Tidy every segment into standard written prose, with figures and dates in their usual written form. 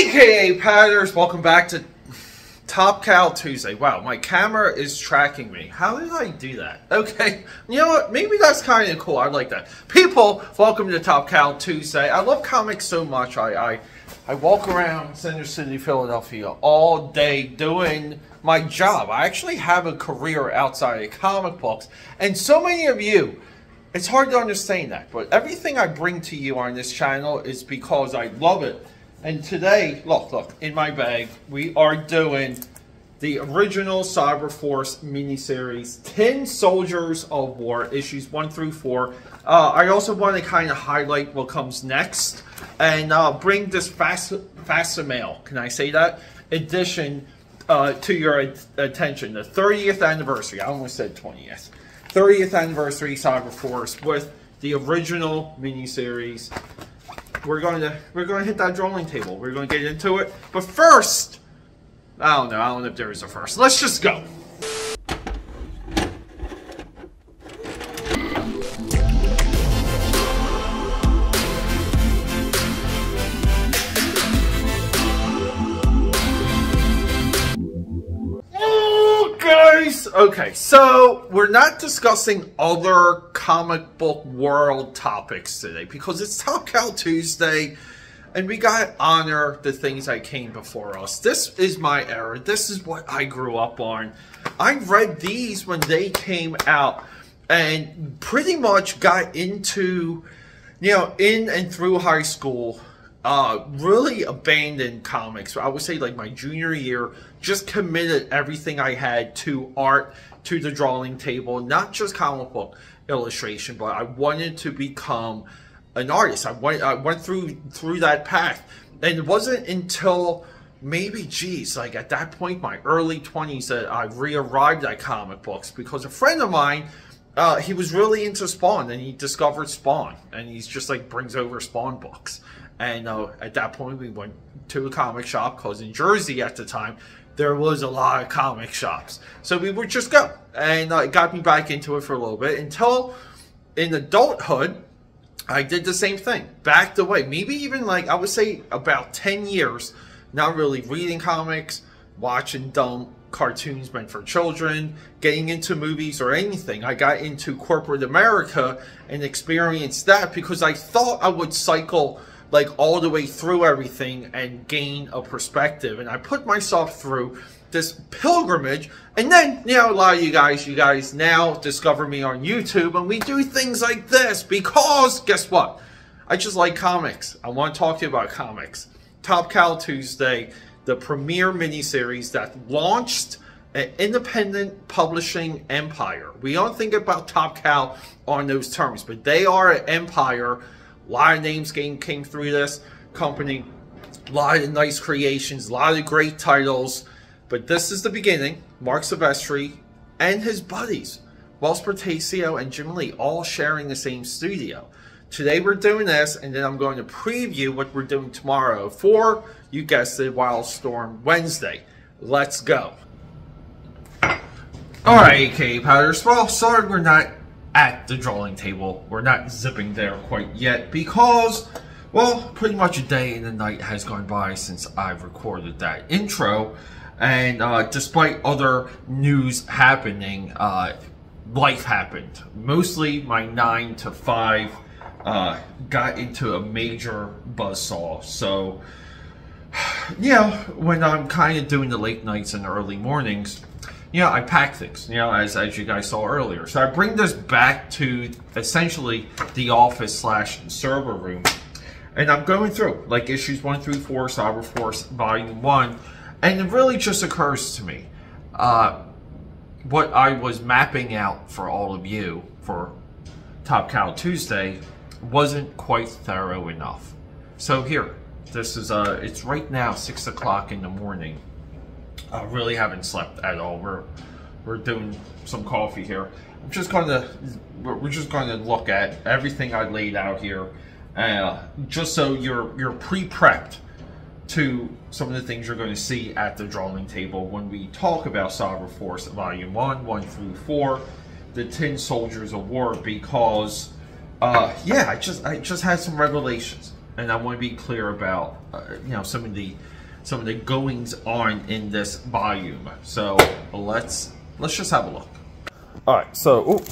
AKA Patters, welcome back to Top Cow Tuesday. Wow, my camera is tracking me. How did I do that? Okay, you know what? Maybe that's kind of cool. I like that. People, welcome to Top Cow Tuesday. I love comics so much. I walk around Center City, Philadelphia all day doing my job. I actually have a career outside of comic books. And so many of you, it's hard to understand that. But everything I bring to you on this channel is because I love it. And today, look, in my bag, we are doing the original Cyber Force miniseries, 10 Soldiers of War, issues 1 through 4. I also want to kind of highlight what comes next and bring this Facsimile, can I say that, edition to your attention. The 30th anniversary, I almost said 20th. 30th anniversary Cyber Force with the original miniseries. We're going to hit that drawing table. We're going to get into it. But first, I don't know if there is a first. Let's just go. Okay, so we're not discussing other comic book world topics today because it's Top Cow Tuesday and we gotta honor the things that came before us. This is my era. This is what I grew up on. I read these when they came out and pretty much got into, you know, in and through high school. Really abandoned comics. I would say like my junior year, just committed everything I had to art, to the drawing table, not just comic book illustration, but I wanted to become an artist. I went through that path, and it wasn't until maybe, geez, like at that point, my early 20s, that I re-arrived at comic books because a friend of mine, he was really into Spawn, and he discovered Spawn, and he's just like brings over Spawn books. And at that point, we went to a comic shop because in Jersey at the time, there was a lot of comic shops. So we would just go. And it got me back into it for a little bit until in adulthood, I did the same thing. Backed away. Maybe even like, I would say about 10 years, not really reading comics, watching dumb cartoons meant for children, getting into movies or anything. I got into corporate America and experienced that because I thought I would cycle like all the way through everything and gain a perspective. And I put myself through this pilgrimage. And then, you know, a lot of you guys now discover me on YouTube and we do things like this because, guess what? I just like comics. I want to talk to you about comics. Top Cow Tuesday, the premiere miniseries that launched an independent publishing empire. We don't think about Top Cow on those terms, but they are an empire. A lot of names came through this company, a lot of nice creations, a lot of great titles. But this is the beginning. Marc Silvestri and his buddies, Wells Portacio and Jim Lee, all sharing the same studio. Today we're doing this, and then I'm going to preview what we're doing tomorrow for, you guessed it, Wildstorm Wednesday. Let's go. Alright, AKA Powders. Well, sorry we're not at the drawing table. We're not zipping there quite yet because, well, pretty much a day and a night has gone by since I've recorded that intro. And despite other news happening, life happened. Mostly my 9 to 5 got into a major buzzsaw. So, you know, when I'm kind of doing the late nights and the early mornings, you know, I pack things, you know, as you guys saw earlier. So I bring this back to essentially the office / server room. And I'm going through, like, issues 1 through 4, Cyber Force Volume 1. And it really just occurs to me, what I was mapping out for all of you for Top Cow Tuesday wasn't quite thorough enough. So here, this is, it's right now 6 o'clock in the morning. I really haven't slept at all. We're doing some coffee here. We're just going to look at everything I laid out here, just so you're pre-prepped to some of the things you're going to see at the drawing table when we talk about Cyber Force Volume 1 through 4, the 10 Soldiers of War. Because yeah, I just had some revelations. and I want to be clear about you know, some of the goings on in this volume. So let's just have a look. All right, so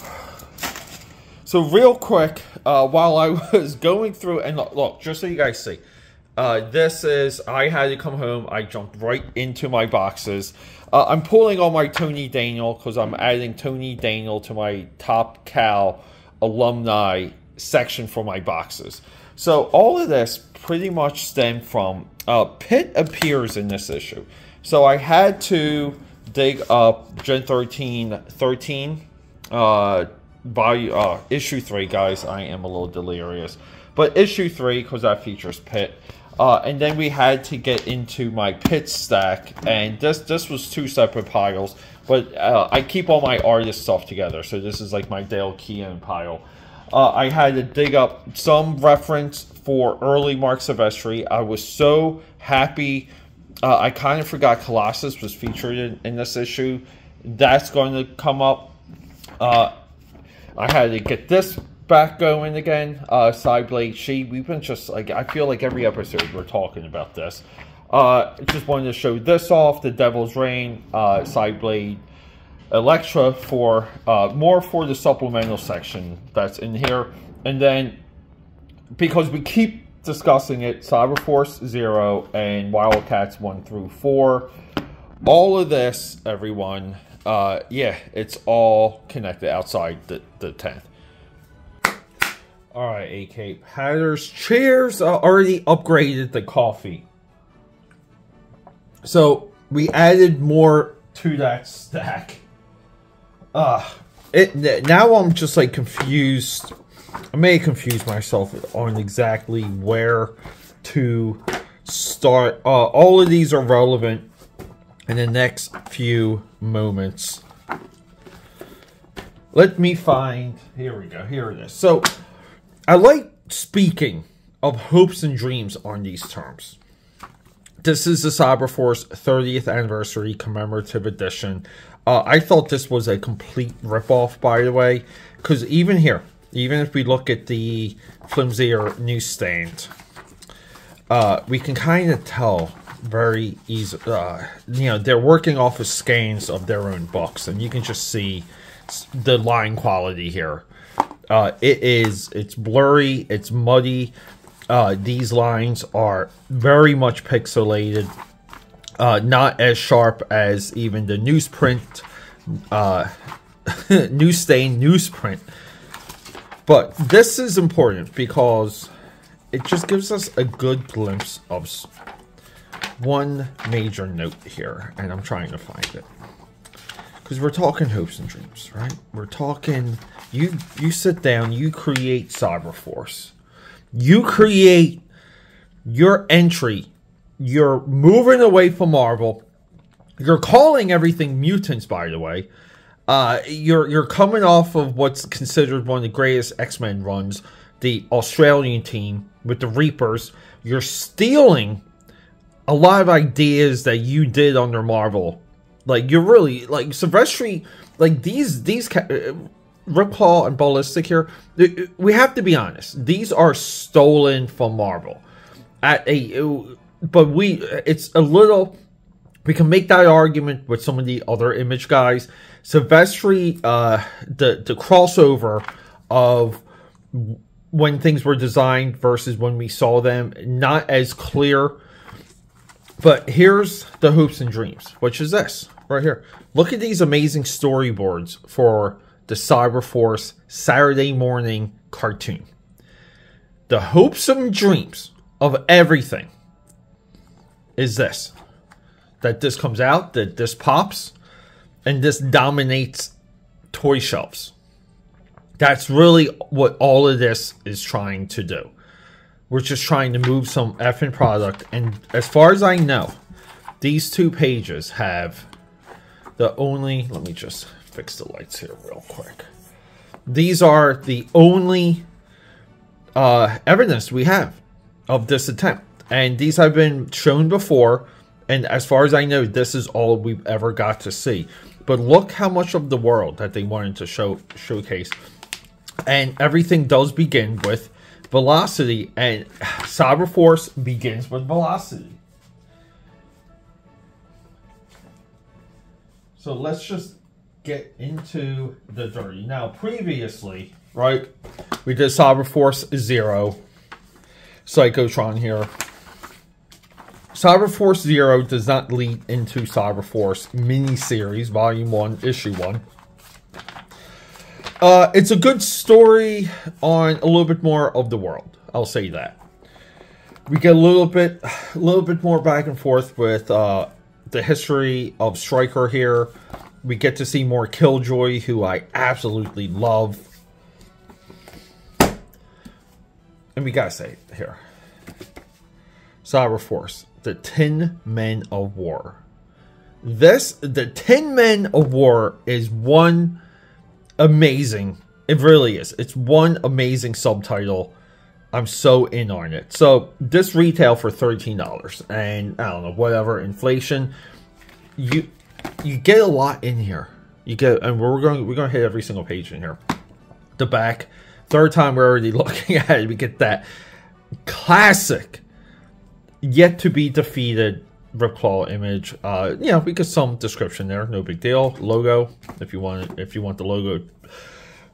real quick, while I was going through, and look, just so you guys see, this is, I had to come home, I jumped right into my boxes. I'm pulling all my Tony Daniel because I'm adding Tony Daniel to my Top Cal alumni section for my boxes. So all of this pretty much stemmed from Pitt appears in this issue. So I had to dig up Gen 13 issue 3, guys. I am a little delirious, but issue 3 because that features Pitt. And then we had to get into my Pitt stack, and this was 2 separate piles, but I keep all my artist stuff together, so this is like my Dale Keown pile. I had to dig up some reference for early Marc Silvestri. I was so happy. I kind of forgot Colossus was featured in this issue. That's going to come up. I had to get this back going again. Cyblade, we've been just like, I feel like every episode we're talking about this. Just wanted to show this off, the Devil's Reign, Cyblade, Elektra for more for the supplemental section that's in here. And then because we keep discussing it, Cyberforce 0 and Wildcats 1 through 4, all of this, everyone, yeah, it's all connected outside the 10th. Alright, AKAPADers, cheers! Already upgraded the coffee. So, we added more to that stack. Now I'm just like confused. I may confuse myself on exactly where to start. All of these are relevant in the next few moments. Let me find, here we go, here it is. So, I like speaking of hopes and dreams on these terms. This is the Cyberforce 30th Anniversary Commemorative Edition. I thought this was a complete ripoff, by the way, because even here, even if we look at the flimsier newsstand, we can kind of tell very easily, you know, they're working off of scans of their own books, and you can just see the line quality here. It's blurry, it's muddy. These lines are very much pixelated, not as sharp as even the newsprint, newsstand newsprint. But this is important because it just gives us a good glimpse of one major note here, and I'm trying to find it. Because we're talking hopes and dreams, right? We're talking, you sit down, you create Cyberforce. You create your entry. You're moving away from Marvel. You're calling everything mutants, by the way. You're coming off of what's considered one of the greatest X-Men runs, the Australian team with the Reapers. You're stealing a lot of ideas that you did under Marvel. Like, you're really, like, Silvestri, like, these Rip Hall and Ballistic here, we have to be honest, these are stolen from Marvel. But it's a little, we can make that argument with some of the other Image guys. Silvestri, the crossover of when things were designed versus when we saw them, not as clear. But here's the hopes and dreams, which is this right here. Look at these amazing storyboards for the Cyberforce Saturday morning cartoon. The hopes and dreams of everything is this. That this comes out, that this pops, and this dominates toy shelves. That's really what all of this is trying to do. We're just trying to move some effing product. And as far as I know, these 2 pages have the only... Let me just fix the lights here real quick. These are the only evidence we have of this attempt. And these have been shown before. And as far as I know, this is all we've ever got to see. But look how much of the world that they wanted to showcase. And everything does begin with velocity, and Cyber Force begins with velocity. So let's just get into the dirty. Now, previously, right, we did Cyber Force 0, Psychotron here. Cyber Force 0 does not lead into Cyber Force miniseries, Volume 1, Issue 1. It's a good story on a little bit more of the world. I'll say that. We get a little bit more back and forth with the history of Stryker here. We get to see more Killjoy, who I absolutely love. And we gotta say it here. Cyber Force, the 10 Men of War. The 10 Men of War is one amazing, it really is. It's one amazing subtitle. I'm so in on it. So this retail for $13, and I don't know, whatever, inflation. You get a lot in here. You get, and we're gonna hit every single page in here. The back, third time we're already looking at it. We get that classic, yet to be defeated Ripclaw image. Yeah, we get some description there. No big deal. Logo, if you want the logo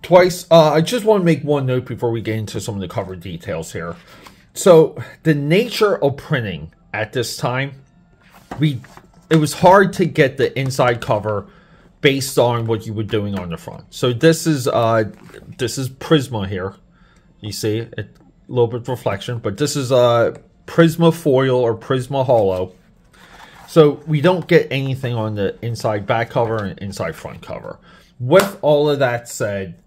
twice. I just want to make one note before we get into some of the cover details here. So the nature of printing at this time, it was hard to get the inside cover based on what you were doing on the front. So this is Prisma here. You see it, a little bit of reflection, but this is Prisma foil or Prisma hollow. So we don't get anything on the inside back cover and inside front cover. With all of that said,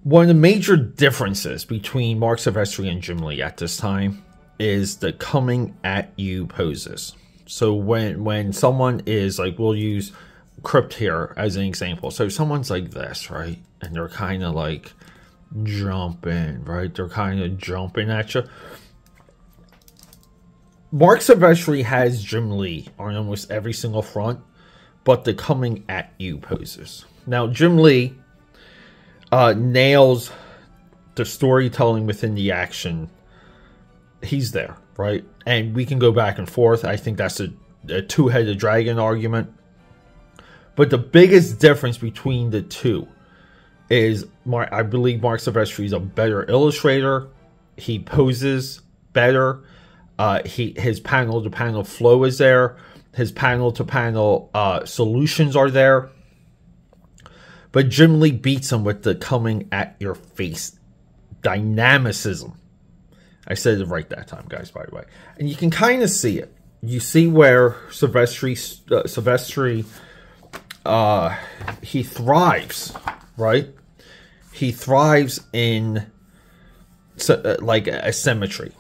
one of the major differences between Marc Silvestri and Jim Lee at this time is the coming at you poses. So when someone is like, we'll use Crypt here as an example. So someone's like this, right? And they're kind of like jumping, right? They're kind of jumping at you. Marc Silvestri has Jim Lee on almost every single front, but the coming at you poses. Now, Jim Lee nails the storytelling within the action. He's there, right? And we can go back and forth. I think that's a two-headed dragon argument. But the biggest difference between the two is I believe Marc Silvestri is a better illustrator. He poses better. His panel-to-panel flow is there. His panel-to-panel solutions are there. But Jim Lee beats him with the coming at your face dynamicism. I said it right that time, guys, by the way. And you can kind of see it. You see where Silvestri he thrives, right? He thrives in like a symmetry.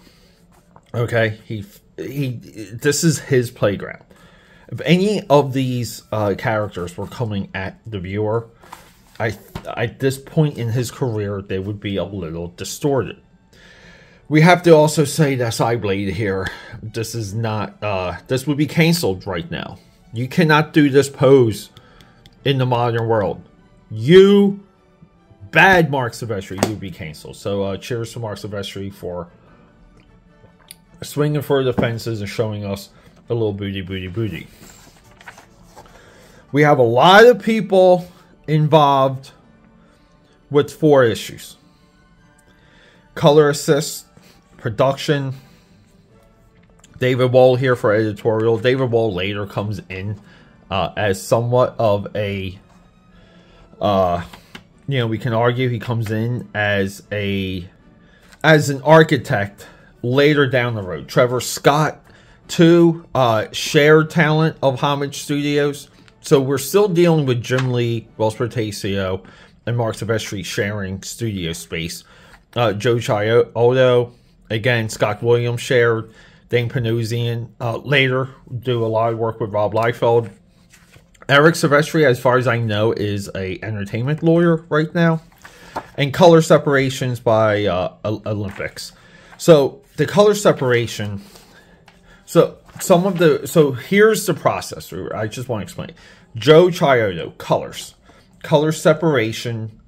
Okay, this is his playground. If any of these characters were coming at the viewer, at this point in his career, they would be a little distorted. We have to also say that Cyblade here, this is not, this would be canceled right now. You cannot do this pose in the modern world. You, bad Marc Silvestri, you would be canceled. So cheers to Marc Silvestri for swinging for the fences and showing us a little booty. We have a lot of people involved with 4 issues. Color assist, production. David Wall here for editorial. David Wall later comes in as somewhat of a, we can argue he comes in as an architect later down the road. Trevor Scott, too, shared talent of Homage Studios. So we're still dealing with Jim Lee, Wells Portacio, and Marc Silvestri sharing studio space. Joe Chiodo, again, Scott Williams shared. Dane Panosian later do a lot of work with Rob Liefeld. Eric Silvestri, as far as I know, is a entertainment lawyer right now. And color separations by Olympics. So the color separation. So here's the process. I just want to explain. Joe Chiodo, colors. Color separation.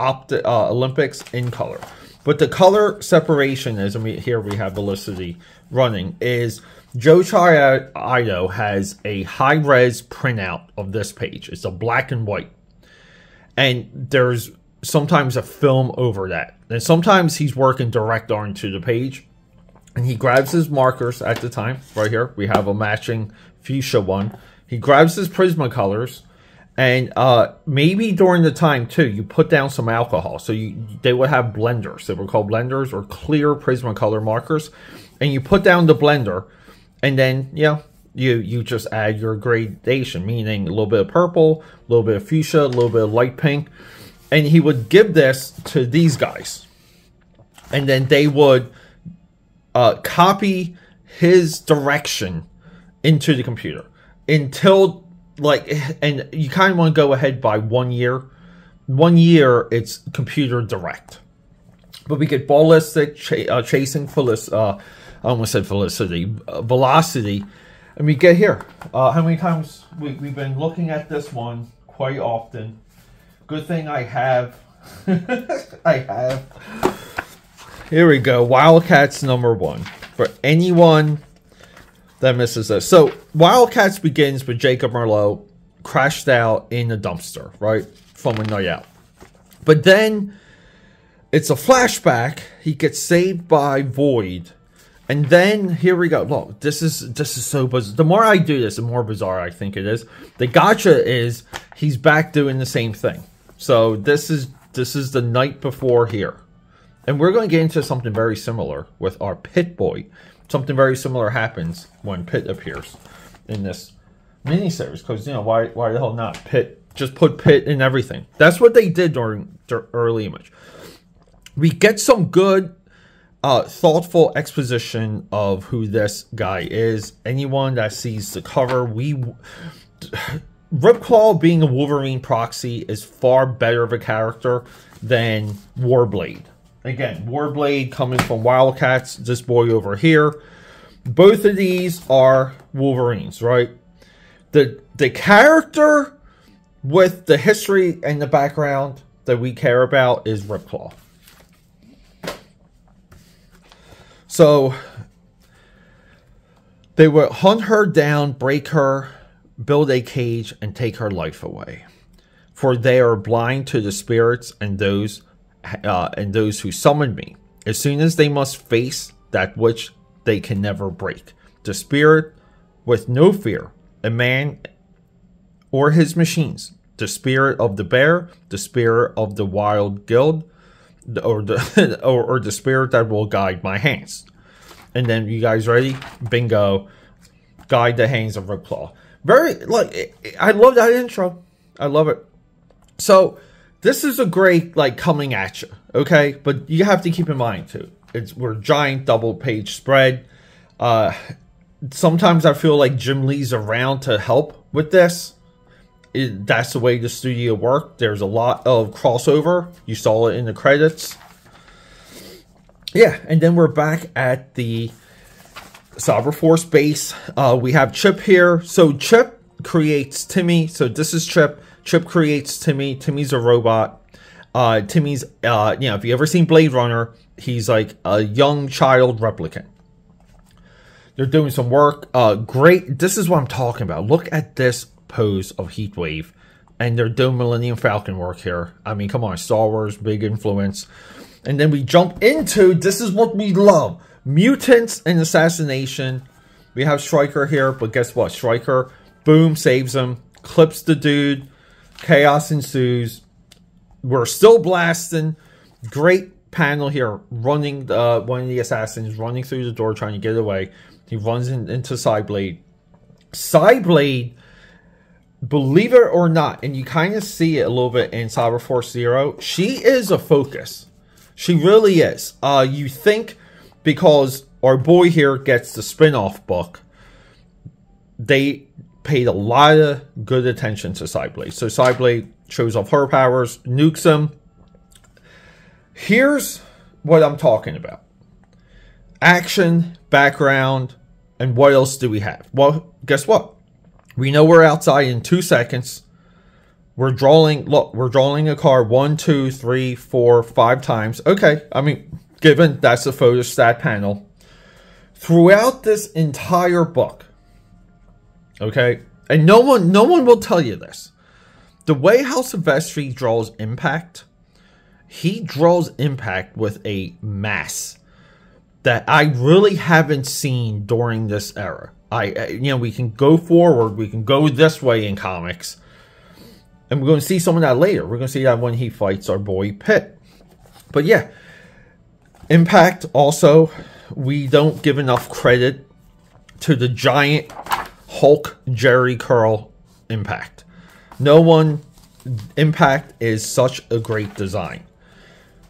Olympics in color. But the color separation is, and here we have Felicity running, is Joe Ido has a high-res printout of this page. It's a black and white. And there's sometimes a film over that. And sometimes he's working direct onto the page. And he grabs his markers at the time. Right here, we have a matching fuchsia one. He grabs his Prismacolors. And maybe during the time, too, you put down some alcohol. So they would have blenders. They were called blenders or clear Prismacolor markers. And you put down the blender. And then, you just add your gradation. Meaning a little bit of purple, a little bit of fuchsia, a little bit of light pink. And he would give this to these guys. And then they would copy his direction into the computer. Until... and you kind of want to go ahead by 1 year. 1 year, it's computer direct. But we get ballistic chasing I almost said Felicity, velocity. And we get here. How many times we've been looking at this one quite often. Good thing I have. Here we go. Wildcats #1. For anyone that misses this. So, Wildcats begins with Jacob Merlot crashed out in a dumpster, right? From a night out. But then, it's a flashback. He gets saved by Void. And then, here we go. Look, this is so bizarre. The more I do this, the more bizarre I think it is. The gotcha is, he's back doing the same thing. So, this is the night before here. And we're going to get into something very similar with our Pit Boy. Something very similar happens when Pit appears in this miniseries. Because, why the hell not? Pit, just put Pit in everything. That's what they did during the early Image. We get some good, thoughtful exposition of who this guy is. Anyone that sees the cover, Ripclaw being a Wolverine proxy is far better of a character than Warblade. Again, Warblade coming from Wildcats, this boy over here. Both of these are Wolverines, right? The character with the history and the background that we care about is Ripclaw. So, they would hunt her down, break her, build a cage, and take her life away. For they are blind to the spirits and those who summoned me. As soon as they must face that which they can never break. The spirit with no fear, a man or his machines. The spirit of the bear, the spirit of the wild guild, or the spirit that will guide my hands. And then, you guys ready? Bingo. Guide the hands of Ripclaw. I love that intro. I love it. So, this is a great, coming at you, okay? But you have to keep in mind, too. We're giant double-page spread. Sometimes I feel like Jim Lee's around to help with this. That's the way the studio worked. There's a lot of crossover. You saw it in the credits. Yeah, and then we're back at the Cyberforce base. We have Chip here. So Chip creates Timmy. So this is Chip. Chip creates Timmy. Timmy's a robot. Timmy's, if you ever seen Blade Runner, he's like a young child replicant. They're doing some work. Great. This is what I'm talking about. Look at this pose of Heatwave. And they're doing Millennium Falcon work here. I mean, come on. Star Wars, big influence. And then we jump into, this is what we love. Mutants and Assassination. We have Stryker here, but guess what? Stryker, boom, saves him. Clips the dude. Chaos ensues. We're still blasting. Great panel here. Running, one of the assassins running through the door trying to get away. He runs into Cyblade. Cyblade, believe it or not, and you kind of see it a little bit in Cyberforce Zero, she is a focus. She really is. You think because our boy here gets the spin-off book, they paid a lot of good attention to Cyblade. So Cyblade shows off her powers, nukes him. Here's what I'm talking about. Action, background, and what else do we have? Well, guess what? We know we're outside in 2 seconds. We're drawing, look, we're drawing a card 1, 2, 3, 4, 5 times. Okay, I mean, given that's the photostat panel. Throughout this entire book, okay, and no one will tell you this. The way how Silvestri draws impact, he draws impact with a mass that I really haven't seen during this era. You know, we can go forward, we can go this way in comics, and we're going to see some of that later. We're going to see that when he fights our boy Pitt. But yeah, impact also, we don't give enough credit to the giant Hulk Jerry Curl impact. No one, impact is such a great design.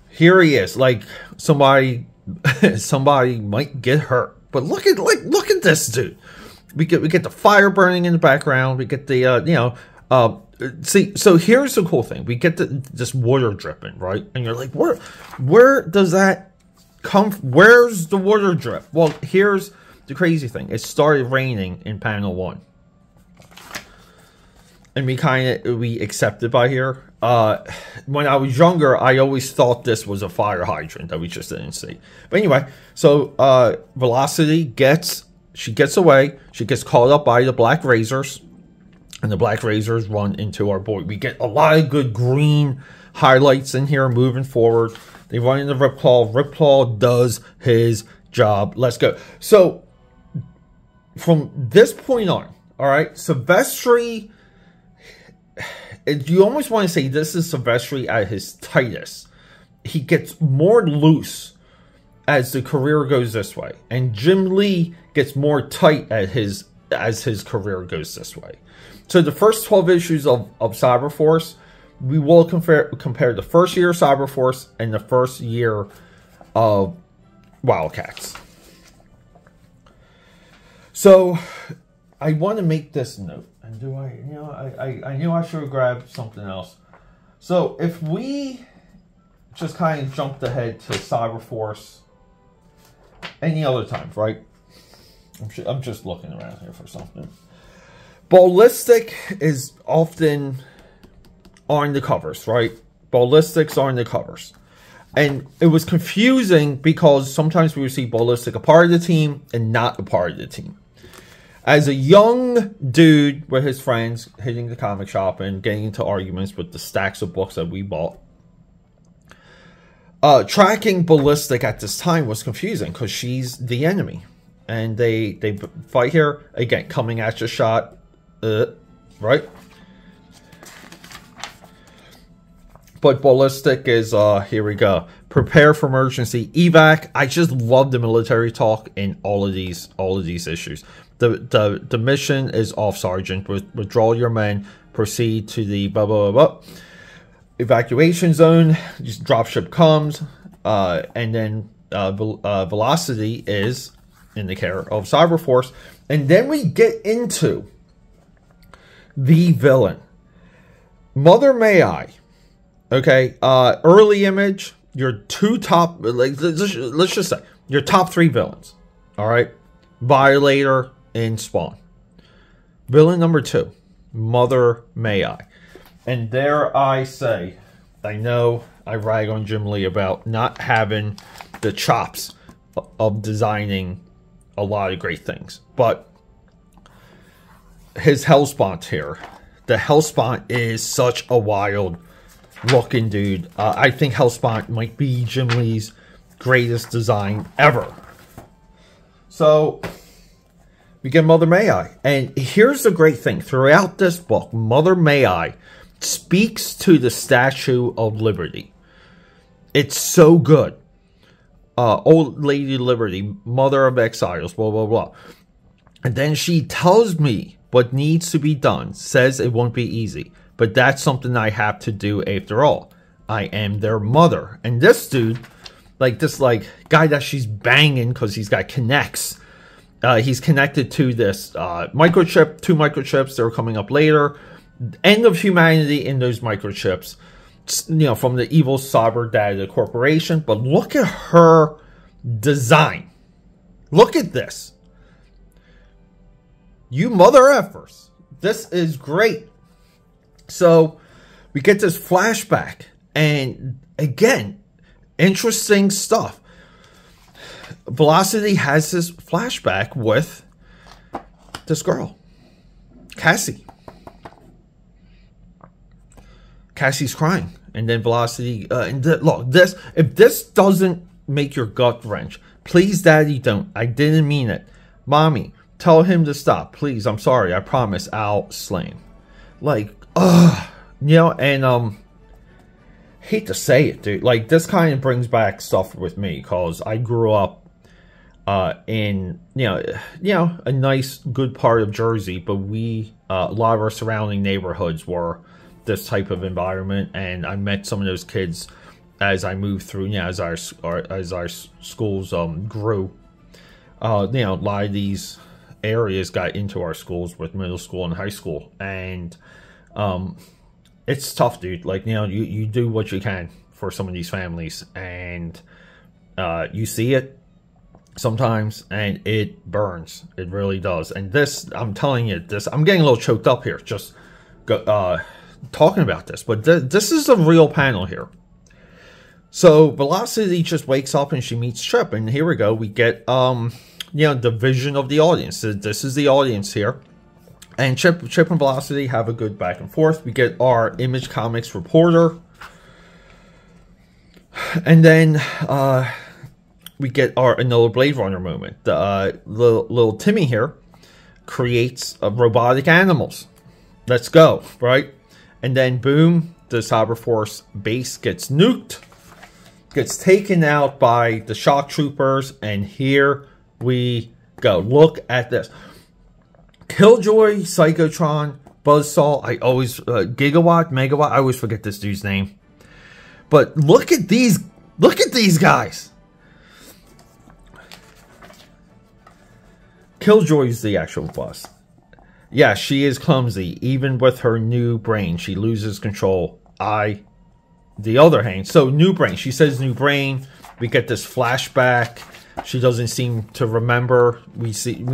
Here he is, like somebody might get hurt, but look at this dude. We get the fire burning in the background. We get the see. So here's the cool thing: we get this water dripping, right? And you're like, where does that come from? Where's the water drip? Well, here's the crazy thing: it started raining in panel 1, and we accepted by here. When I was younger, I always thought this was a fire hydrant that we just didn't see. But anyway, so Velocity gets away. She gets caught up by the Black Razors, and the Black Razors run into our boy. We get a lot of good green highlights in here moving forward. They run into Ripclaw. Ripclaw does his job. Let's go. So from this point on, all right, Silvestri, you almost want to say this is Silvestri at his tightest. He gets more loose as the career goes this way, and Jim Lee gets more tight at as his career goes this way. So the first 12 issues of Cyberforce, we will compare the first year of Cyberforce and the first year of Wildcats. So I want to make this note. And do I, you know, I knew I should have grabbed something else. So if we just kind of jumped ahead to Cyberforce any other times, right? I'm just looking around here for something. Ballistic is often on the covers, right? Ballistics are on the covers. And it was confusing because sometimes we would see Ballistic a part of the team and not a part of the team. As a young dude with his friends hitting the comic shop and getting into arguments with the stacks of books that we bought, tracking Ballistic at this time was confusing because she's the enemy. And they fight here, again, coming at your shot, right? But Ballistic is, here we go. Prepare for emergency evac. I just love the military talk in all of these issues. The mission is off, Sergeant. Withdraw your men. Proceed to the blah, blah, blah, blah. Evacuation zone. Just dropship comes. And then Velocity is in the care of Cyberforce. And then we get into the villain. Mother May I. Okay. Early Image. Your two top, like, let's just say, your top 3 villains. All right. Violator and Spawn. Villain number 2, Mother May I. And dare I say, I know I rag on Jim Lee about not having the chops of designing a lot of great things. But his Hellspawn here. The Hellspawn is such a wild looking dude. I think Hellspawn might be Jim Lee's greatest design ever. So we get Mother May I. And here's the great thing. Throughout this book, Mother May I speaks to the Statue of Liberty. It's so good. Old Lady Liberty, Mother of Exiles, blah, blah, blah. And then she tells me what needs to be done. Says it won't be easy. But that's something I have to do after all. I am their mother. And this dude, this guy that she's banging because he's got connects. He's connected to this microchip, 2 microchips that are coming up later. End of humanity in those microchips. You know, from the evil Cyber Data Corporation. But look at her design. Look at this. You mother effers. This is great. So we get this flashback. And again, interesting stuff. Velocity has this flashback with this girl, Cassie. Cassie's crying. And then Velocity, look, if this doesn't make your gut wrench, please, Daddy, don't. I didn't mean it. Mommy, tell him to stop. Please, I'm sorry. I promise I'll slay him. Like, you know, and, hate to say it, dude. Like, this kind of brings back stuff with me, because I grew up in, you know, a nice, good part of Jersey, but we, a lot of our surrounding neighborhoods were this type of environment, and I met some of those kids as I moved through, you know, as our schools grew. You know, a lot of these areas got into our schools with middle school and high school, and it's tough, dude. Like, you know, you do what you can for some of these families, and you see it sometimes, and it burns. It really does. And this, I'm telling you, this, I'm getting a little choked up here just talking about this, but this is a real panel here. So Velocity just wakes up and she meets Chip, and here we go. We get you know, the vision of the audience. So this is the audience here, and Chip and Velocity have a good back and forth. We get our Image Comics reporter, and then we get another Blade Runner moment. The little Timmy here creates robotic animals. Let's go, right? And then boom, the Cyberforce base gets nuked, gets taken out by the shock troopers, and here we go. Look at this. Killjoy, Psychotron, Buzzsaw, I always, Gigawatt, Megawatt, I always forget this dude's name. But look at these guys. Killjoy's the actual boss. Yeah, she is clumsy. Even with her new brain, she loses control. The other hand. So, new brain. She says new brain. We get this flashback. She doesn't seem to remember. We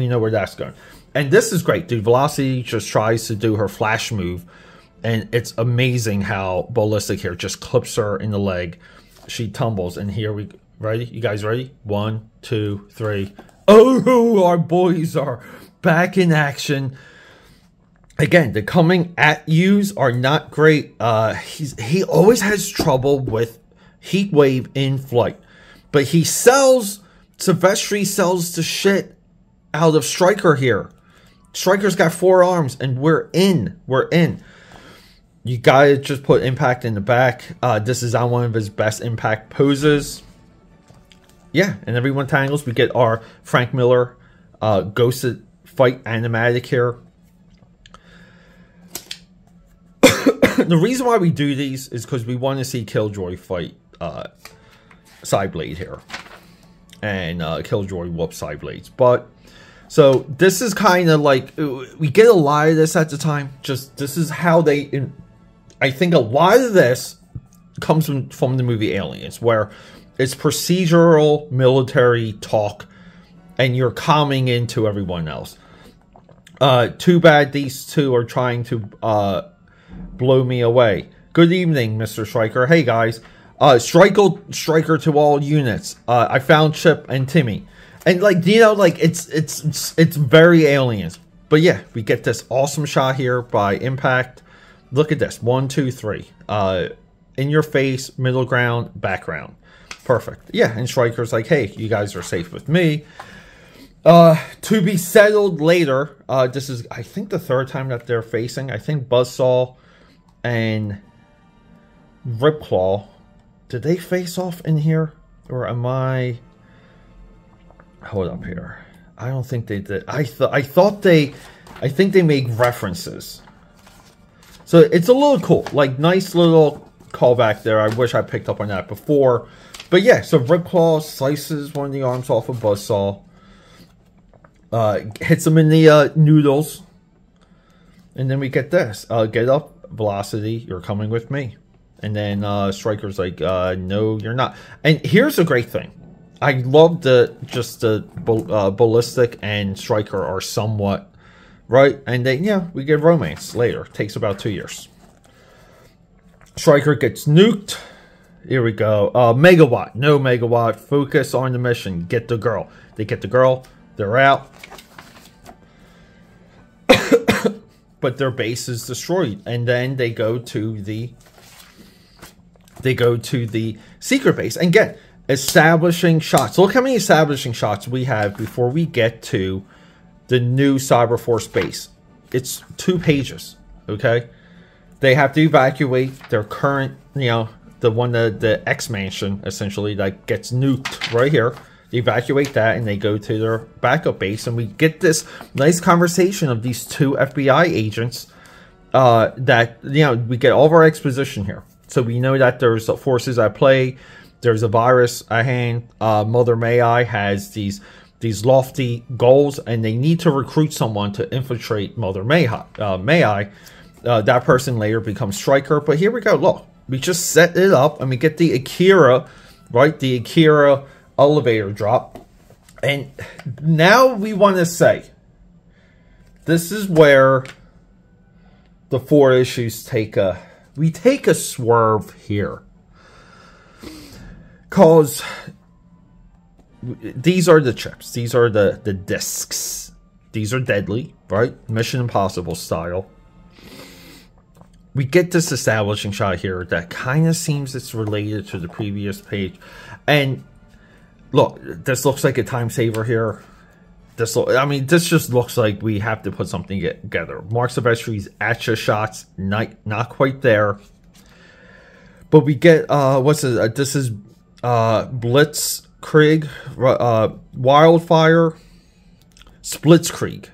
know where that's going. And this is great, dude. Velocity just tries to do her flash move. And it's amazing how Ballistic here just clips her in the leg. She tumbles. And here we... Ready? You guys ready? 1, 2, 3. Oh, our boys are back in action. Again, the coming at yous are not great. He always has trouble with Heat Wave in flight. But he Silvestri sells the shit out of Stryker here. Stryker's got 4 arms, and we're in. You gotta just put Impact in the back. This is on one of his best Impact poses. Yeah, and everyone tangles. We get our Frank Miller Ghosted fight animatic here. The reason why we do these is because we want to see Killjoy fight Psyblade here. And Killjoy whoops Psyblades. But, so, this is kind of like, we get a lot of this at the time. Just, this is how they, I think a lot of this comes from the movie Aliens, where it's procedural military talk, and you're calming into everyone else. Too bad these two are trying to blow me away. Good evening, Mr. Stryker. Hey, guys. Stryker to all units. I found Chip and Timmy. And, like, you know, like, it's very Aliens. But, yeah, we get this awesome shot here by Impact. Look at this. 1, 2, 3. In your face, middle ground, background. Perfect. Yeah, and Stryker's like, hey, you guys are safe with me. To be settled later. This is, I think, the 3rd time that they're facing. I think Buzzsaw and Ripclaw. Did they face off in here? Or am I... Hold up here. I don't think they did. I think they make references. So it's a little cool. Like, nice little callback there. I wish I picked up on that before. But yeah, so Ripclaw slices one of the arms off of Buzzsaw. Hits him in the noodles. And then we get this. Get up, Velocity, you're coming with me. And then Stryker's like, no, you're not. And here's a great thing. I love the Ballistic and Stryker are somewhat right. And then, yeah, we get romance later. Takes about 2 years. Stryker gets nuked. Here we go. Megawatt. No Megawatt. Focus on the mission. Get the girl. They get the girl. They're out. But their base is destroyed. And then they go to the secret base. And again, establishing shots. Look how many establishing shots we have before we get to the new Cyberforce base. It's 2 pages. Okay? They have to evacuate their current, you know, the X mansion, essentially, that gets nuked right here. They evacuate that, and they go to their backup base, and we get this nice conversation of these 2 FBI agents that, you know, we get all of our exposition here. So we know that there's forces at play, there's a virus at hand, Mother May I has these lofty goals, and they need to recruit someone to infiltrate Mother May I. That person later becomes Stryker, but here we go, look. We just set it up, and we get the Akira, right? The Akira elevator drop. And now we want to say, this is where the 4 issues take a swerve here. Because these are the chips. These are the discs. These are deadly, right? Mission Impossible style. We get this establishing shot here that kind of seems it's related to the previous page. And look, this looks like a time saver here. This just looks like we have to put something together. Marc Silvestri's Atcha shots, not quite there. But we get, this is Blitzkrieg, Wildfire, Splitzkrieg.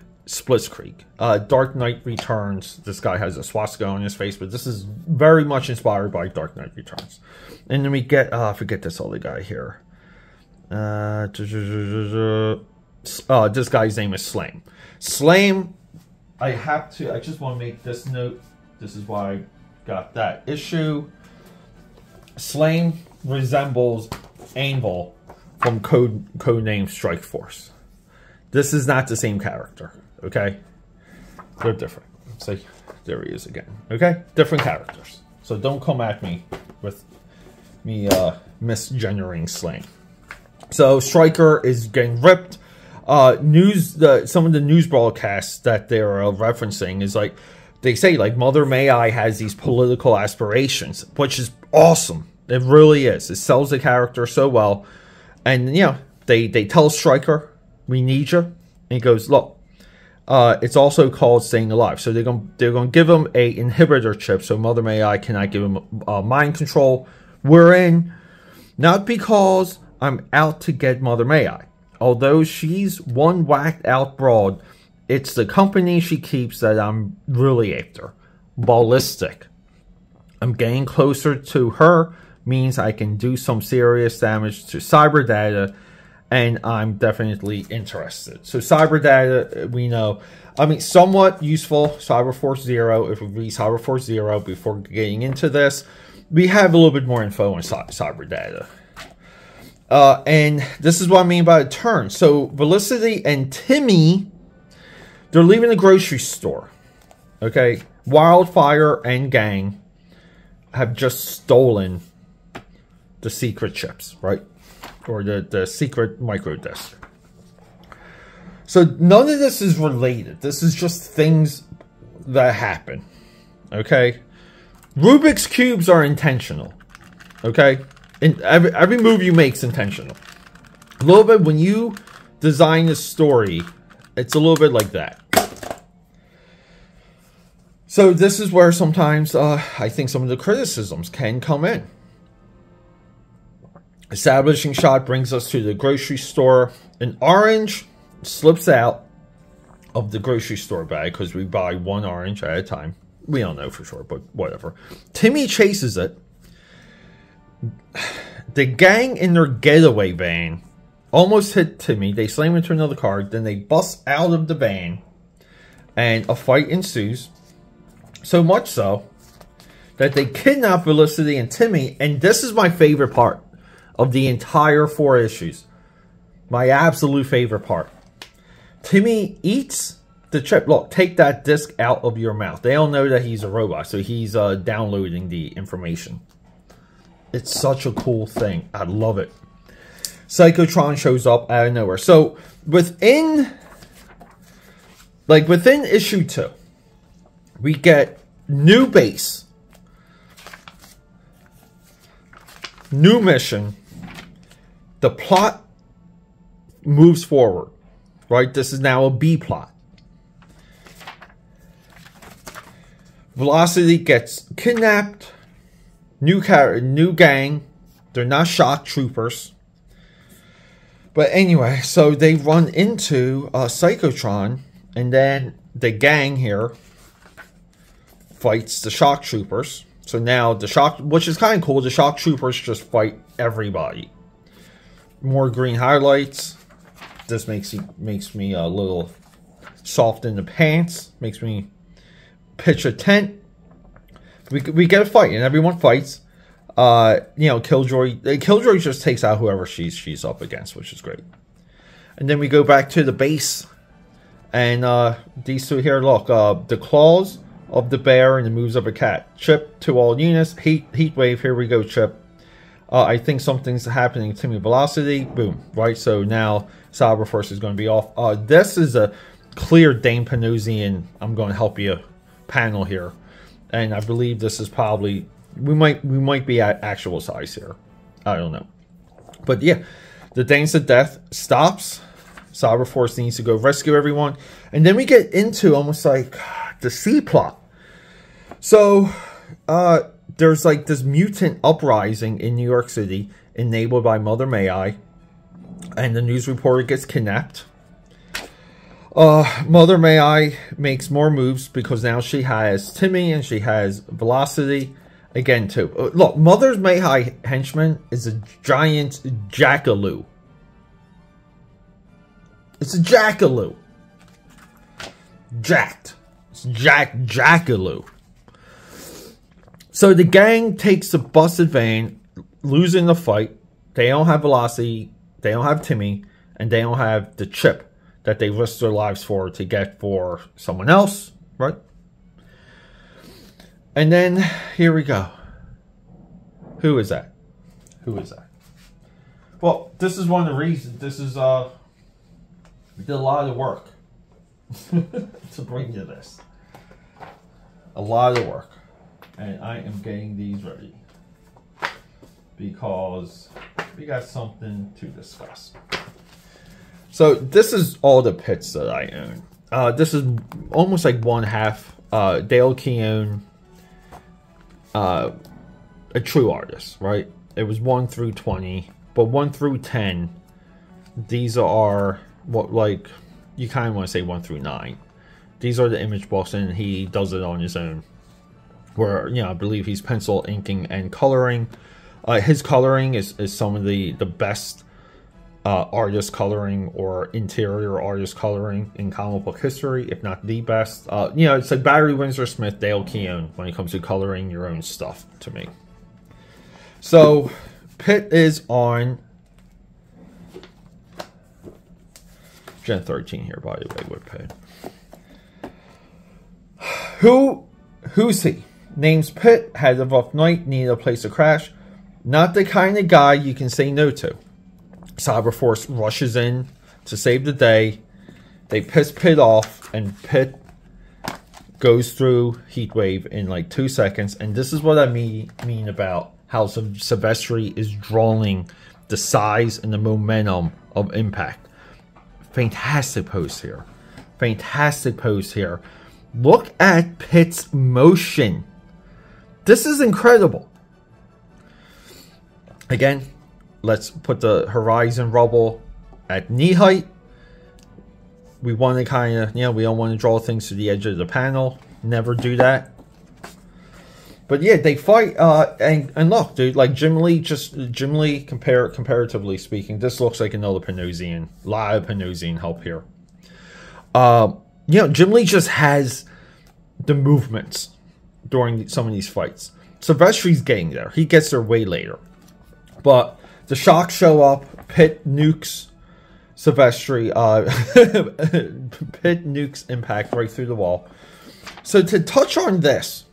Dark Knight Returns. This guy has a swastika on his face, but this is very much inspired by Dark Knight Returns. And then we get, forget this other guy here. This guy's name is Slame. Slame, I just want to make this note. This is why I got that issue. Slame resembles Anvil from Codename Strike Force. This is not the same character, okay? They're different. See, there he is again. Okay, different characters. So don't come at me with me misgendering Slame. So Stryker is getting ripped. Some of the news broadcasts that they're referencing is like, they say like Mother May I has these political aspirations, which is awesome. It really is. It sells the character so well. And you know, they tell Stryker, we need you. And he goes, look, it's also called staying alive. So they're gonna give him a inhibitor chip, so Mother May I cannot give him mind control. We're in, not because I'm out to get Mother May I. Although she's one whacked out broad, it's the company she keeps that I'm really after. Ballistic. I'm getting closer to her, means I can do some serious damage to cyber data, and I'm definitely interested. So cyber data, we know, I mean, somewhat useful. Cyberforce Zero, if we read Cyberforce Zero before getting into this, we have a little bit more info on cyber data. And this is what I mean by a turn. So Felicity and Timmy, they're leaving the grocery store. Okay, Wildfire and gang have just stolen the secret chips, right? Or the secret micro disc. So none of this is related. This is just things that happen. Okay? Rubik's Cubes are intentional. Okay? And every move you make is intentional. A little bit when you design a story, it's a little bit like that. So this is where sometimes I think some of the criticisms can come in. Establishing shot brings us to the grocery store. An orange slips out of the grocery store bag because we buy one orange at a time. We don't know for sure, but whatever. Timmy chases it. The gang in their getaway van almost hit Timmy. They slam into another car. Then they bust out of the van. And a fight ensues. So much so that they kidnap Felicity and Timmy. And this is my favorite part of the entire 4 issues. My absolute favorite part. Timmy eats the chip. Look, take that disc out of your mouth. They don't know that he's a robot, so he's downloading the information. It's such a cool thing. I love it. Psychotron shows up out of nowhere. So within issue 2, we get new base, new mission. The plot moves forward, right? This is now a B plot. Velocity gets kidnapped. New gang. They're not shock troopers. But anyway, so they run into Psychotron, and then the gang here fights the shock troopers. So now the shock, which is kind of cool, the shock troopers just fight everybody. More green highlights. This makes me a little soft in the pants. Makes me pitch a tent. We get a fight, and everyone fights. You know, Killjoy just takes out whoever she's up against, which is great. And then we go back to the base, and these two here, look, the claws of the bear and the moves of a cat. Chip to all units. Heat wave. Here we go, Chip. I think something's happening to me. Velocity. Boom. Right. So now Cyber Force is going to be off. This is a clear Dane Panosian I'm going to help you panel here, and I believe this is probably we might be at actual size here. I don't know, but yeah, the Danes of Death stops. Cyber Force needs to go rescue everyone, and then we get into almost like the C plot. So there's like this mutant uprising in New York City enabled by Mother May I, and the news reporter gets kidnapped. Mother May I makes more moves because now she has Timmy and she has Velocity again too. Look, Mother May I henchman is a giant jackaloo. It's a jackaloo. Jacked. It's jackaloo. So the gang takes the busted van, losing the fight. They don't have Velocity, they don't have Timmy, and they don't have the chip that they risked their lives for to get for someone else, right? And then, here we go. Who is that? Who is that? Well, this is one of the reasons. This is, we did a lot of work to bring you this. A lot of work. And I am getting these ready because we got something to discuss. So this is all the pits that I own. This is almost like one half Dale Keown, a true artist, right? It was 1 through 20, but 1 through 10, these are what, like, you kind of want to say 1 through 9. These are the image books, and he does it on his own. Where, you know, I believe he's pencil, inking, and coloring. His coloring is some of the best artist coloring or interior artist coloring in comic book history, if not the best. You know, it's like Barry Windsor Smith, Dale Keown when it comes to coloring your own stuff to me. So, Pitt is on Gen 13 here, by the way, with Pitt. Who's he? Name's Pitt, had a rough night, needed a place to crash. Not the kind of guy you can say no to. Cyber Force rushes in to save the day. They piss Pitt off, and Pitt goes through Heatwave in like 2 seconds. And this is what I mean about how Silvestri is drawing the size and the momentum of impact. Fantastic pose here. Fantastic pose here. Look at Pitt's motion. This is incredible. Again, let's put the horizon rubble at knee height. We want to kind of, you know, we don't want to draw things to the edge of the panel. Never do that. But yeah, they fight, and look, dude, like Jim Lee, comparatively speaking, this looks like another Panosian. A lot of Panosian help here. You know, Jim Lee just has the movements during some of these fights. Silvestri's getting there. He gets there way later. But the shocks show up. Pitt nukes Silvestri, Pitt nukes impact right through the wall. So to touch on this,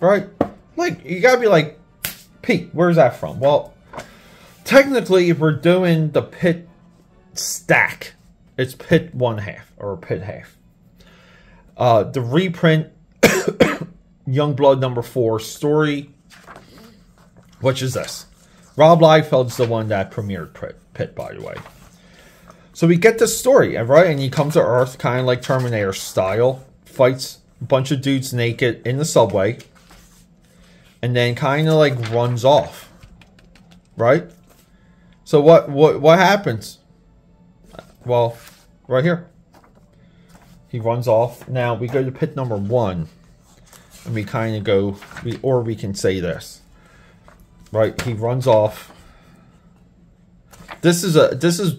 right? Like, you gotta be like, Pete, where's that from? Well, technically, if we're doing the Pitt stack, it's Pitt 1/2 or Pitt half. The reprint, Youngblood #4 story, which is this. Rob Liefeld's the one that premiered Pitt, by the way. So we get this story, right? And he comes to Earth, kind of like Terminator style, fights a bunch of dudes naked in the subway, and then kind of like runs off, right? So what happens? Well, right here. He runs off. Now we go to Pitt #1, and we kind of go, or we can say this, right? He runs off. This is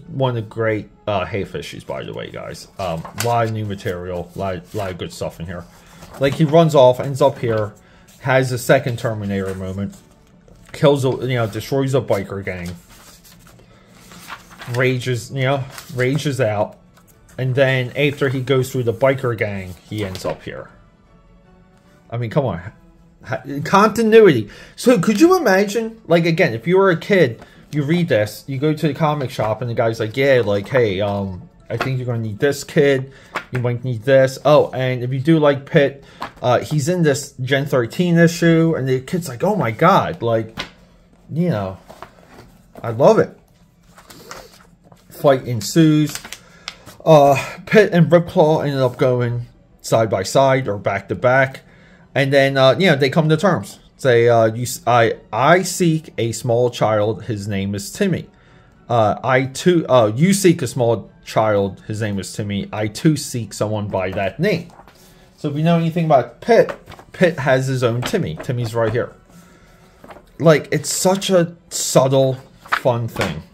one of the great Half issues, by the way, guys. A lot of new material, a lot of good stuff in here. Like, he runs off, ends up here, has a second Terminator moment, kills, destroys a biker gang, rages out, and then after he goes through the biker gang, he ends up here. I mean, come on, continuity. So could you imagine, like, again, if you were a kid, you read this, you go to the comic shop, and the guy's like, yeah, like, hey, I think you're going to need this kid. You might need this. Oh, and if you do like Pitt, he's in this Gen 13 issue. And the kid's like, oh my God. Like, I love it. Fight ensues. Pitt and Ripclaw ended up going side by side or back to back. And then, they come to terms. Say, I seek a small child. His name is Timmy. You seek a small child. His name is Timmy. I too seek someone by that name. So if you know anything about Pitt, Pitt has his own Timmy. Timmy's right here. Like, it's such a subtle, fun thing.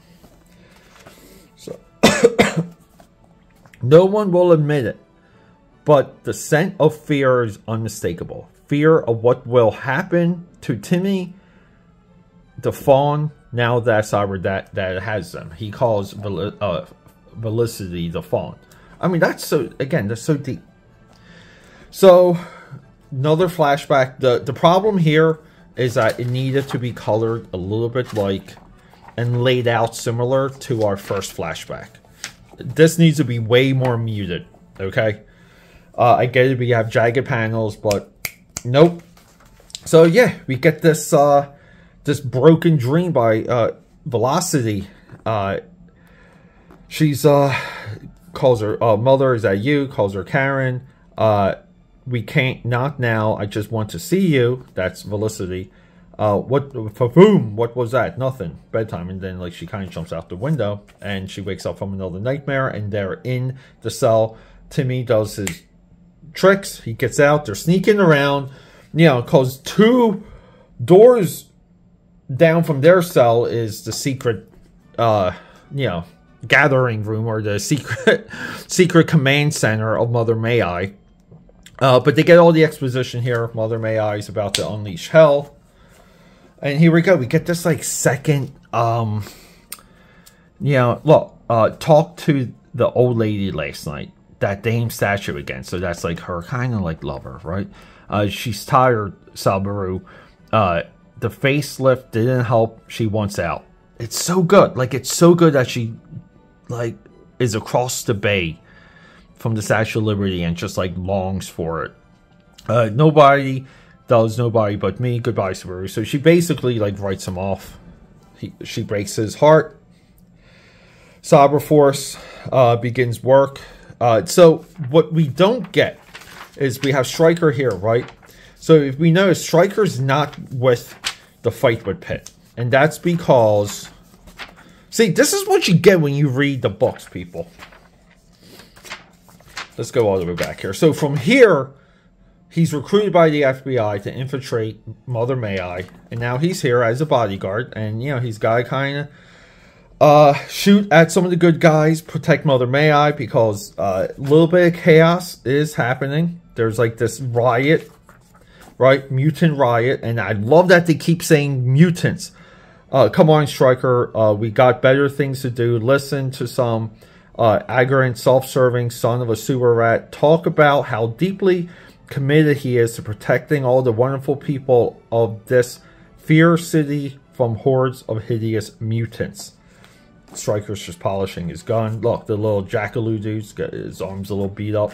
So no one will admit it, but the scent of fear is unmistakable. Fear of what will happen to Timmy, the fawn. Now that's that has them. He calls Felicity the fawn. I mean, that's so deep. So, another flashback. The problem here is that it needed to be colored a little bit like and laid out similar to our first flashback. This needs to be way more muted, okay? I get it, we have jagged panels, but nope. So yeah, we get this this broken dream by Velocity. She's calls her mother, is that you? Calls her Karen. We can't, not now, I just want to see you. That's Felicity. What was that? Nothing. Bedtime. And then like she kind of jumps out the window and she wakes up from another nightmare, and they're in the cell. Timmy does his tricks. He gets out. They're sneaking around, because 2 doors down from their cell is the secret, gathering room, or the secret command center of Mother May I. But they get all the exposition here. Mother May I is about to unleash hell. And here we go. We get this like second, talk to the old lady last night. That Dame statue again. So that's like her kind of like lover, right? She's tired, Sabaru. The facelift didn't help. She wants out. It's so good. Like, it's so good that she like is across the bay from the Statue of Liberty and just like longs for it. Nobody but me. Goodbye, Sabaru. So she basically like writes him off. She breaks his heart. Cyber Force begins work. So what we don't get is we have Stryker here, right? So if we notice, Stryker's not with the fight with Pitt. And that's because... See, this is what you get when you read the books, people. Let's go all the way back here. So from here, he's recruited by the FBI to infiltrate Mother May I. And now he's here as a bodyguard. And, he's got to kind of shoot at some of the good guys, protect Mother May I, because a little bit of chaos is happening. There's like this riot, right? Mutant riot. And I love that they keep saying mutants. Come on, Stryker. We got better things to do. Listen to some arrogant, self-serving son of a sewer rat talk about how deeply committed he is to protecting all the wonderful people of this fair city from hordes of hideous mutants. Stryker's just polishing his gun. Look, the little jackaloo dude's got his arms a little beat up.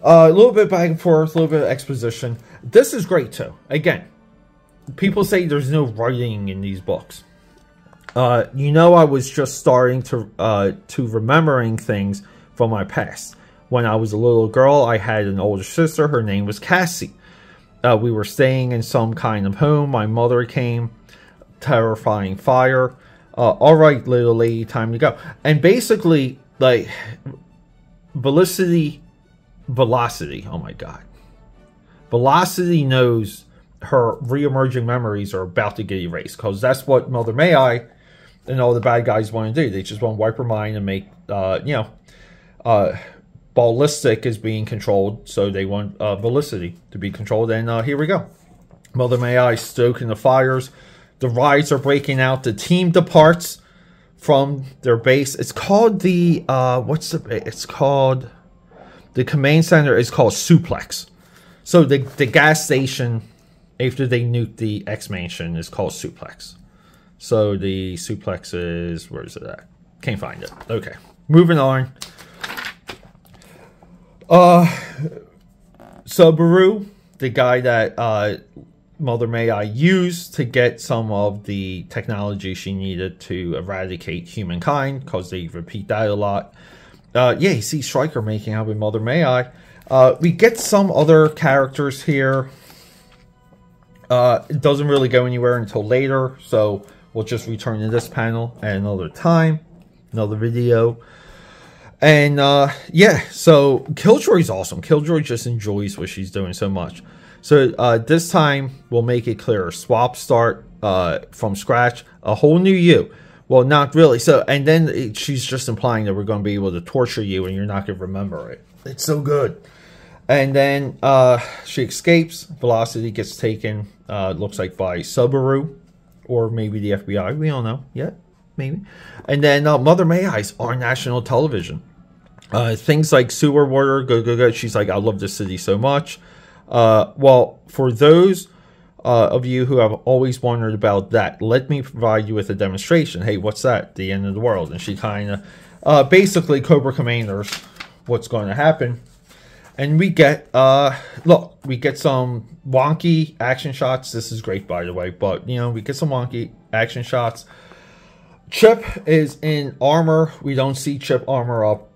A little bit back and forth, a little bit of exposition. This is great too. Again, people say there's no writing in these books. You know, I was just starting to remembering things from my past. When I was a little girl, I had an older sister. Her name was Cassie. We were staying in some kind of home. My mother came, terrifying fire. All right, little lady, time to go. And basically, like, Velocity, oh my god. Velocity knows her re-emerging memories are about to get erased, because that's what Mother May I and all the bad guys want to do. They just want to wipe her mind and make, Ballistic is being controlled, so they want Velocity to be controlled. And here we go. Mother May I stoking the fires. The riots are breaking out. The team departs from their base. It's called the it's called the command center is called Suplex. So the gas station after they nuke the X Mansion is called Suplex. So the Suplex is, where is it at? Can't find it. Okay, moving on. Subaru, the guy that Mother May I used to get some of the technology she needed to eradicate humankind, because they repeat that a lot. Yeah, you see Stryker making out with Mother May I. We get some other characters here. It doesn't really go anywhere until later, so we'll just return to this panel at another time, another video. And yeah, so Killjoy's awesome. Killjoy just enjoys what she's doing so much. So this time we'll make it clear. Swap start from scratch, a whole new you. Well, not really. So, and then she's just implying that we're going to be able to torture you and you're not going to remember it. It's so good. And then she escapes. Velocity gets taken, looks like by Subaru or maybe the FBI. We don't know yet. Maybe. And then Mother May I's on national television. Things like sewer water, go. She's like, I love this city so much. Well, for those of you who have always wondered about that, let me provide you with a demonstration. Hey, what's that? The end of the world. And she kind of basically Cobra Commanders what's going to happen. And we get, look, we get some wonky action shots. This is great, by the way. But, you know, we get some wonky action shots. Chip is in armor. We don't see Chip armor up.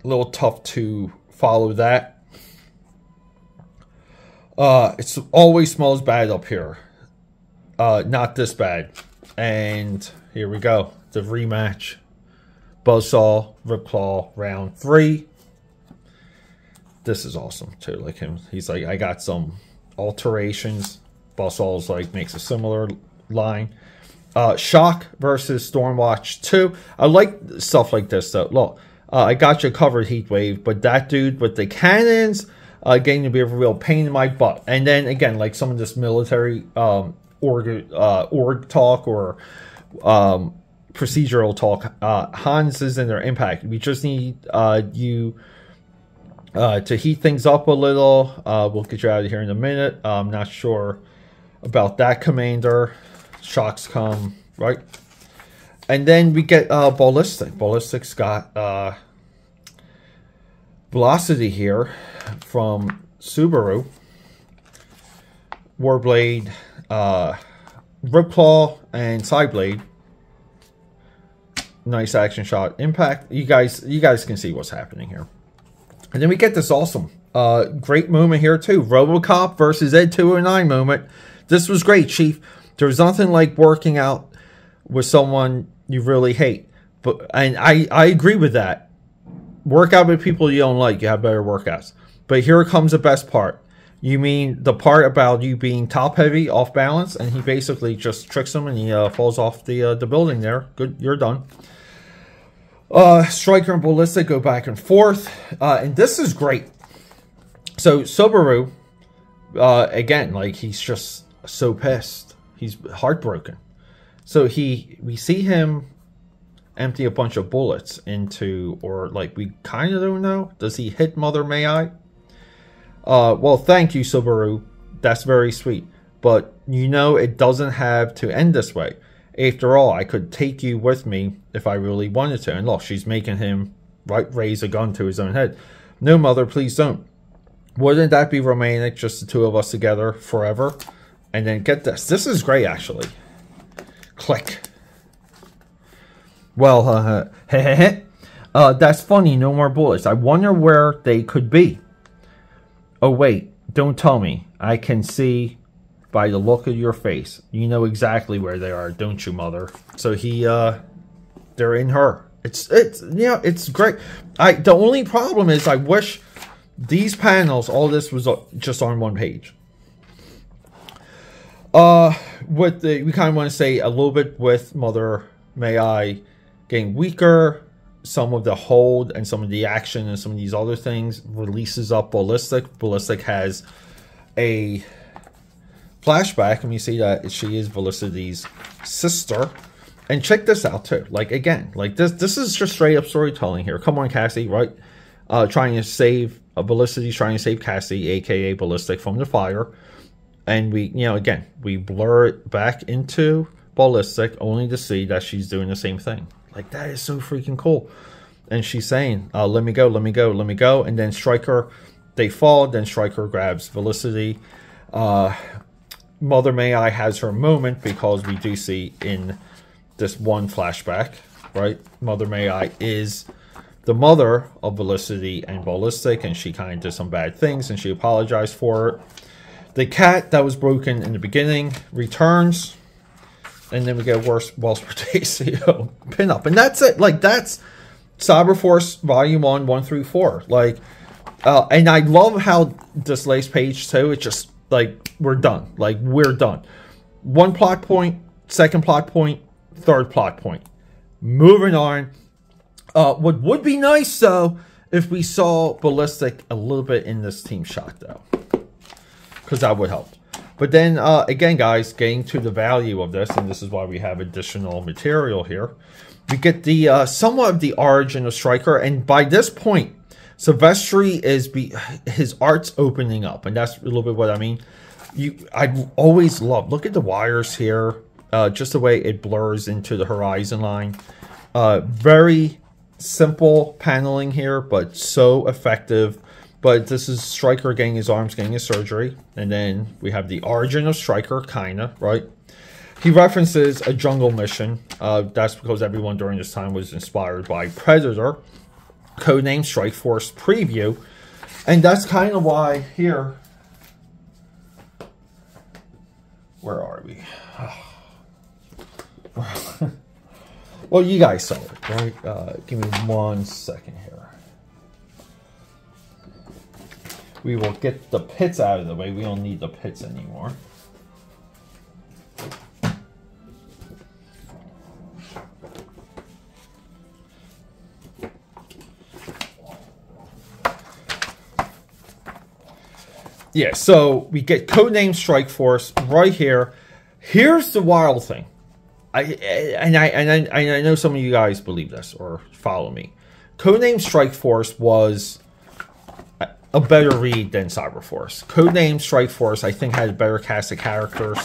A little tough to follow that. It always smells bad up here. Not this bad. And here we go. The rematch. Buzzsaw, Ripclaw, round 3. This is awesome too. Like him, he's like, I got some alterations. Buzzsaw's like makes a similar line. Shock versus Stormwatch 2. I like stuff like this though. Look, I got you covered, Heatwave, but that dude with the cannons getting to be a real pain in my butt. And then again, like some of this military org talk or procedural talk. Hans is in their impact. We just need you to heat things up a little. We'll get you out of here in a minute. I'm not sure about that, Commander. Shocks come, right? And then we get Ballistic. Ballistic's got Velocity here from Subaru. Warblade, Ripclaw, and Sideblade. Nice action shot. Impact. You guys can see what's happening here. And then we get this awesome, great moment here too. RoboCop versus Ed 209 moment. This was great, Chief. There's nothing like working out with someone you really hate. And I agree with that. Work out with people you don't like. You have better workouts. But here comes the best part. You mean the part about you being top heavy, off balance, and he basically just tricks him and he falls off the building there. Good, you're done. Stryker and Ballistic go back and forth, and this is great. So Subaru, again, like he's just so pissed. He's heartbroken. So we see him empty a bunch of bullets into, or like we kind of don't know. Does he hit Mother May I? Well, thank you, Subaru. That's very sweet. But you know it doesn't have to end this way. After all, I could take you with me if I really wanted to. And look, she's making him raise a gun to his own head. No, Mother, please don't. Wouldn't that be romantic, just the two of us together forever? And then get this. This is great, actually. Click. Well, that's funny. No more bullets. I wonder where they could be. Oh, wait. Don't tell me. I can see by the look of your face. You know exactly where they are, don't you, Mother? So they're in her. It's great. The only problem is I wish these panels, all this was just on one page. We kind of want to say a little bit with Mother May I getting weaker, some of the hold and some of the action and some of these other things releases up Ballistic. Ballistic has a flashback, and we see that she is Velocity's sister. And check this out too. Like, again, like this is just straight up storytelling here. Come on, Cassie, right? Trying to save Balicity's trying to save Cassie, aka Ballistic, from the fire. And we, again, we blur it back into Ballistic only to see that she's doing the same thing. Like, that is so freaking cool. And she's saying, let me go, let me go, let me go. And then Stryker, they fall. Then Stryker grabs Felicity. Mother May I has her moment, because we do see in this one flashback, right? Mother May I is the mother of Felicity and Ballistic, and she kind of did some bad things, and she apologized for it. The cat that was broken in the beginning returns, and then we get Wells Portacio pinup, and that's it. Like, that's Cyberforce Volume 1, 1 through 4. Like, and I love how this last page too. It's just like, we're done. Like, we're done. One plot point, second plot point, third plot point. Moving on. What would be nice though if we saw Ballistic a little bit in this team shot though, because that would help. But then again, guys, getting to the value of this, and this is why we have additional material here. We get the somewhat of the origin of Stryker, and by this point, Silvestri is his art's opening up, and that's a little bit what I mean. I always love, look at the wires here, just the way it blurs into the horizon line. Very simple paneling here, but so effective. But this is Stryker getting his arms, getting his surgery, and then we have the origin of Stryker, kinda, right? He references a jungle mission. That's because everyone during this time was inspired by Predator, codename Strike Force Preview, and that's kind of why here. Where are we? Well, you guys saw it, right? Give me 1 second here. We will get the pits out of the way. We don't need the pits anymore. Yeah, so we get codename Strike Force right here. Here's the wild thing. I know some of you guys believe this or follow me. Codename Strike Force was a better read than Cyberforce. Codename Strike Force, I think, had a better cast of characters.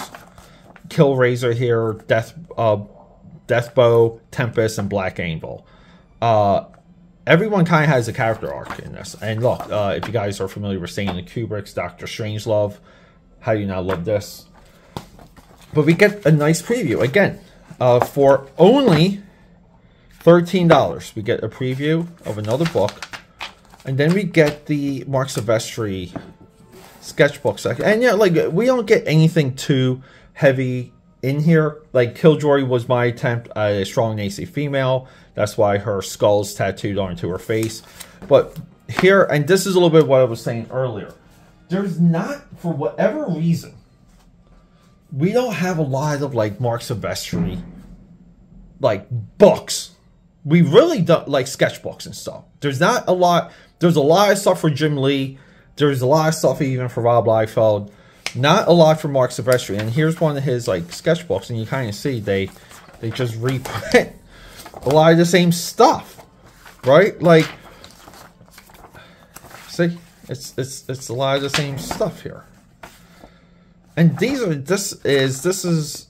Killraiser here, Deathbow, Tempest, and Black Anvil. Everyone kind of has a character arc in this. And look, if you guys are familiar with Stanley Kubrick's Dr. Strangelove, how do you not love this? But we get a nice preview. Again, for only $13, we get a preview of another book. And then we get the Marc Silvestri sketchbook section. And yeah, like, we don't get anything too heavy in here. Like, Killjoy was my attempt at a strong Nazi female. That's why her skull's tattooed onto her face. But here, and this is a little bit what I was saying earlier. There's not, for whatever reason, we don't have a lot of, like, Marc Silvestri, like, books. We really don't, like, sketchbooks and stuff. There's not a lot. There's a lot of stuff for Jim Lee. There's a lot of stuff even for Rob Liefeld. Not a lot for Marc Silvestri. And here's one of his, like, sketchbooks, and you kind of see they They just reprint a lot of the same stuff, right? Like, see, it's a lot of the same stuff here. And this is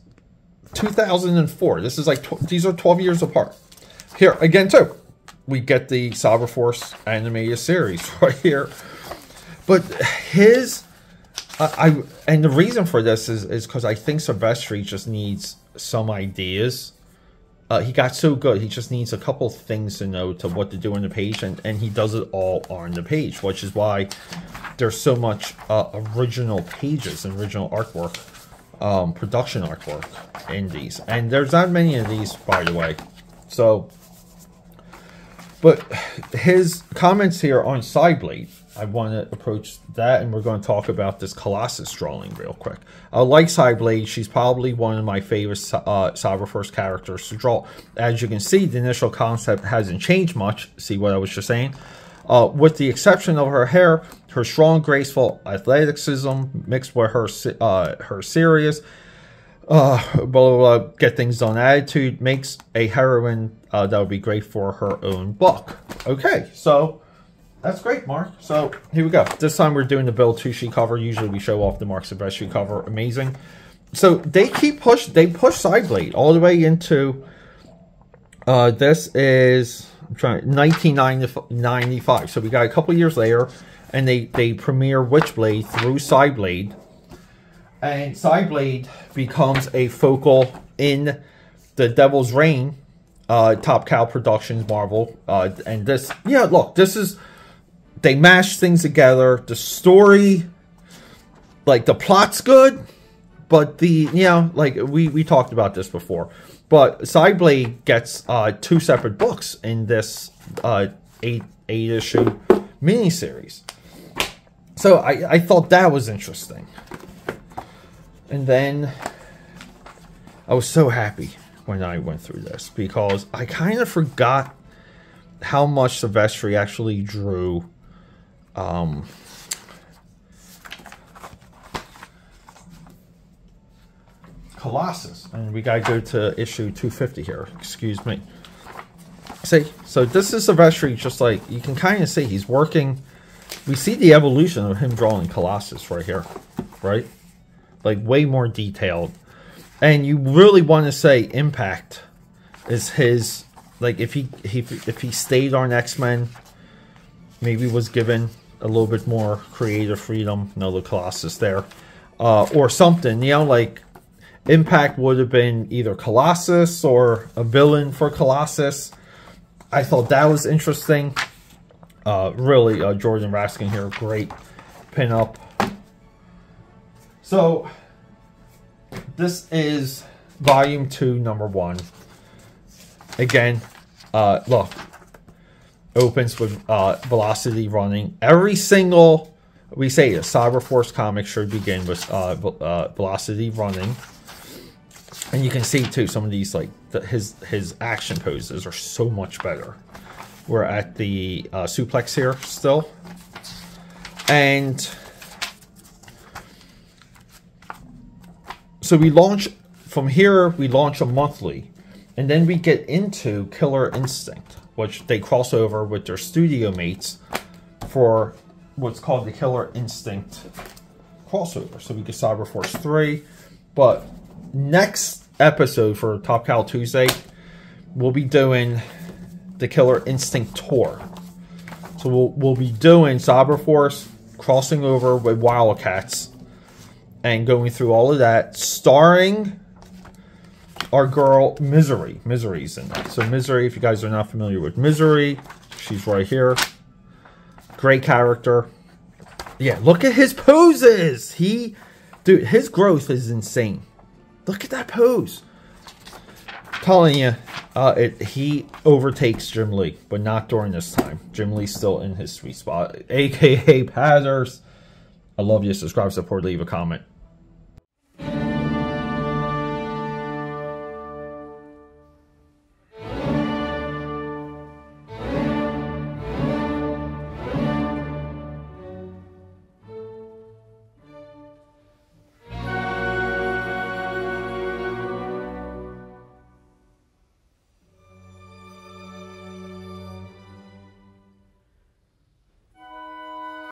2004. This is like these are 12 years apart. Here again too, we get the Cyberforce animated series right here. But his, and the reason for this is because I think Silvestri just needs some ideas. He got so good, he just needs a couple things to know to what to do on the page, and he does it all on the page, which is why there's so much original pages and original artwork, production artwork in these. And there's not many of these, by the way. So, but his comments here on Sideblade, I want to approach that, and we're going to talk about this Colossus drawing real quick. I like Sideblade. She's probably one of my favorite Cyberforce characters to draw. As you can see, the initial concept hasn't changed much. See what I was just saying? With the exception of her hair, her strong, graceful athleticism mixed with her serious, blah, blah, blah, get things done attitude makes a heroine that would be great for her own book. Okay, so that's great, Mark. So here we go. This time we're doing the Bill Tucci cover. Usually we show off the Marc Silvestri cover. Amazing. So they push Sideblade all the way into this is 1995. So we got a couple years later, and they premiere Witchblade through Sideblade, and Sideblade becomes a focal in the Devil's Reign, Top Cow Productions, Marvel, and this. Yeah, look, this is. They mash things together. The story, like the plot's good, but like we talked about this before. But Sideblade gets 2 separate books in this 8-issue miniseries. So I thought that was interesting. And then I was so happy when I went through this, because I kind of forgot how much Silvestri actually drew Colossus, and we gotta go to issue 250 here. Excuse me. See, so this is Silvestri. Just like you can kind of see, he's working. We see the evolution of him drawing Colossus right here, right? Like way more detailed, and you really want to say Impact is his. Like if he stayed on X-Men, maybe was given a little bit more creative freedom. No, the Colossus there, or something. You know, like Impact would have been either Colossus or a villain for Colossus. I thought that was interesting. Really, Jordan Raskin here, great pinup. So this is volume 2, number 1. Again, look. Opens with Velocity running. Every single, we say a Cyberforce comic should begin with Velocity running. And you can see too, some of these, like his action poses are so much better. We're at the suplex here still. And so we launch, from here we launch a monthly. And then we get into Killer Instinct, which they cross over with their studio mates for what's called the Killer Instinct crossover. So we get Cyberforce 3. But next episode for Top Cow Tuesday, we'll be doing the Killer Instinct tour. So we'll be doing Cyberforce crossing over with Wildcats and going through all of that, starring our girl Misery. Misery's in that. So Misery, if you guys are not familiar with Misery, she's right here. Great character. Yeah, look at his poses. Dude, his growth is insane. Look at that pose. I'm telling you, he overtakes Jim Lee, but not during this time. Jim Lee's still in his sweet spot. AKA Padders. I love you. Subscribe, support, leave a comment.